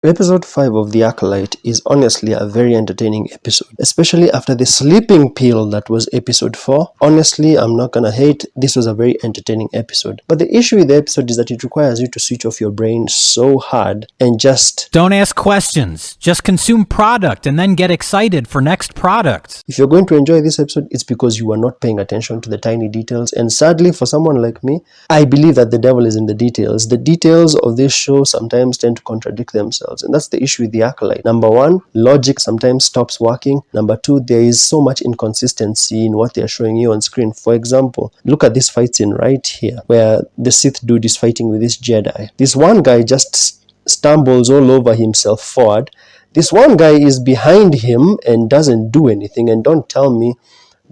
Episode 5 of The Acolyte is honestly a very entertaining episode, especially after the sleeping pill that was episode 4. Honestly, I'm not gonna hate, this was a very entertaining episode. But the issue with the episode is that it requires you to switch off your brain so hard and just... Don't ask questions. Just consume product and then get excited for next product. If you're going to enjoy this episode, it's because you are not paying attention to the tiny details. And sadly, for someone like me, I believe that the devil is in the details. The details of this show sometimes tend to contradict themselves. And that's the issue with The Acolyte. Number one, logic sometimes stops working. Number two, there is so much inconsistency in what they're showing you on screen. For example, look at this fight scene right here, where the Sith dude is fighting with this Jedi. This one guy just stumbles all over himself forward. This one guy is behind him and doesn't do anything. And don't tell me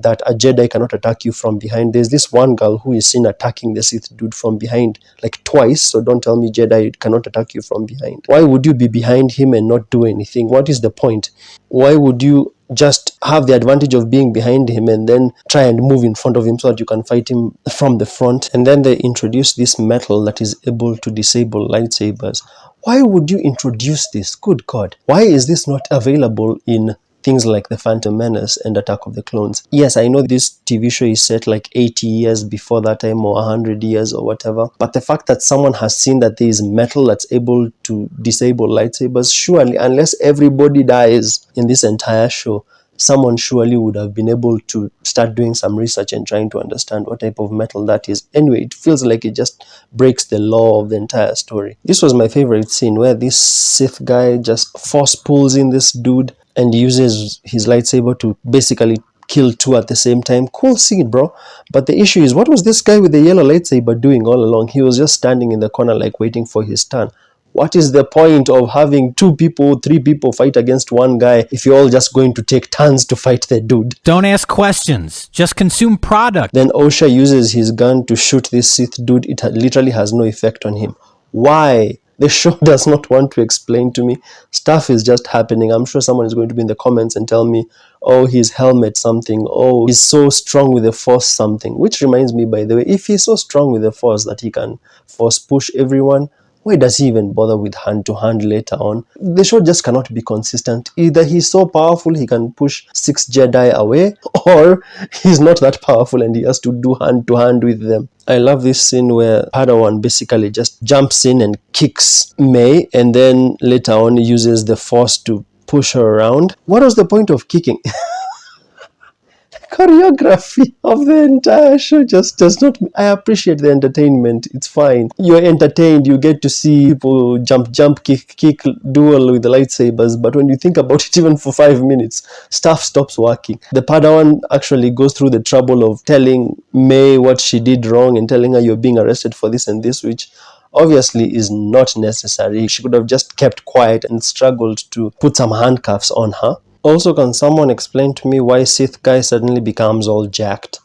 that a Jedi cannot attack you from behind. There's this one girl who is seen attacking the Sith dude from behind like twice, so don't tell me Jedi cannot attack you from behind. Why would you be behind him and not do anything? What is the point? Why would you just have the advantage of being behind him and then try and move in front of him so that you can fight him from the front? And then they introduce this metal that is able to disable lightsabers. Why would you introduce this? Good God. Why is this not available in things like The Phantom Menace and Attack of the Clones? Yes, I know this TV show is set like 80 years before that time or 100 years or whatever, but the fact that someone has seen that there is metal that's able to disable lightsabers, surely, unless everybody dies in this entire show, someone surely would have been able to start doing some research and trying to understand what type of metal that is. Anyway, it feels like it just breaks the law of the entire story. This was my favorite scene, where this Sith guy just force pulls in this dude and uses his lightsaber to basically kill two at the same time. Cool scene, bro. But the issue is, what was this guy with the yellow lightsaber doing all along? He was just standing in the corner like waiting for his turn. What is the point of having 2 people, 3 people fight against one guy if you're all just going to take turns to fight the dude? Don't ask questions. Just consume product. Then Osha uses his gun to shoot this Sith dude. It literally has no effect on him. Why? The show does not want to explain to me. Stuff is just happening. I'm sure someone is going to be in the comments and tell me, oh, his helmet something. Oh, he's so strong with the Force something. Which reminds me, by the way, if he's so strong with the Force that he can Force push everyone, why does he even bother with hand-to-hand later on? The show just cannot be consistent. Either he's so powerful he can push 6 Jedi away, or he's not that powerful and he has to do hand-to-hand with them. I love this scene where Padawan basically just jumps in and kicks May, and then later on uses the Force to push her around. What was the point of kicking? Choreography of the entire show just does not... I appreciate the entertainment, it's fine. You're entertained, you get to see people jump, kick, duel with the lightsabers, but when you think about it, even for 5 minutes, stuff stops working. The Padawan actually goes through the trouble of telling May what she did wrong and telling her you're being arrested for this and this, which obviously is not necessary. She could have just kept quiet and struggled to put some handcuffs on her. Also, can someone explain to me why Sith guy suddenly becomes all jacked?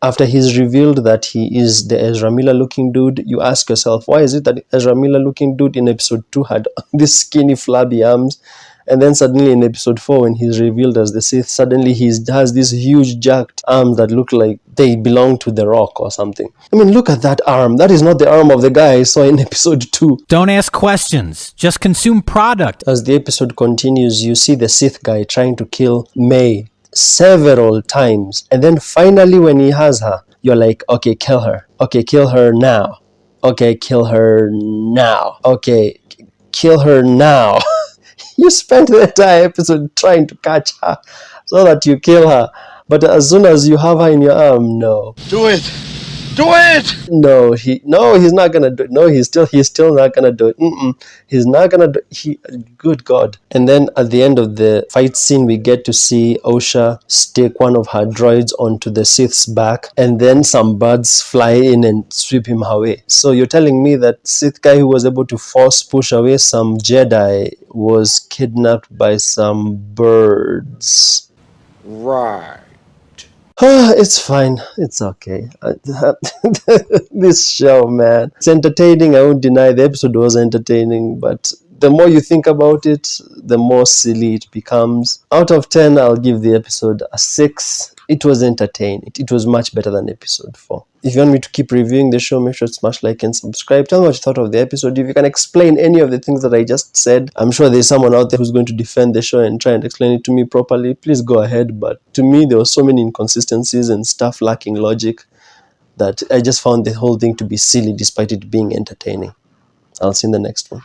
After he's revealed that he is the Ezra Miller looking dude, you ask yourself, why is it that Ezra Miller looking dude in episode 2 had this skinny flabby arms, and then suddenly in episode 4 when he's revealed as the Sith, suddenly he has these huge jacked arms that look like they belong to The Rock or something. I mean, look at that arm. That is not the arm of the guy I saw in episode 2. Don't ask questions. Just consume product. As the episode continues, you see the Sith guy trying to kill May several times. And then finally when he has her, you're like, okay, kill her. Okay, kill her now. Okay, kill her now. Okay, kill her now. You spent the entire episode trying to catch her so that you kill her. But as soon as you have her in your arm, no. Do it! Do it! No, he's not gonna do it. No, he's still not gonna do it. He's not gonna do it. Good God. And then at the end of the fight scene, we get to see Osha stick one of her droids onto the Sith's back, and then some birds fly in and sweep him away. So you're telling me that Sith guy who was able to Force push away some Jedi was kidnapped by some birds. Right. It's fine. It's okay. This show, man. It's entertaining. I won't deny the episode was entertaining, but the more you think about it, the more silly it becomes. Out of 10, I'll give the episode a 6. it was entertaining. It was much better than episode 4. If you want me to keep reviewing the show, make sure to smash like and subscribe. Tell me what you thought of the episode. If you can explain any of the things that I just said, I'm sure there's someone out there who's going to defend the show and try and explain it to me properly. Please go ahead. But to me, there were so many inconsistencies and stuff lacking logic that I just found the whole thing to be silly despite it being entertaining. I'll see you in the next one.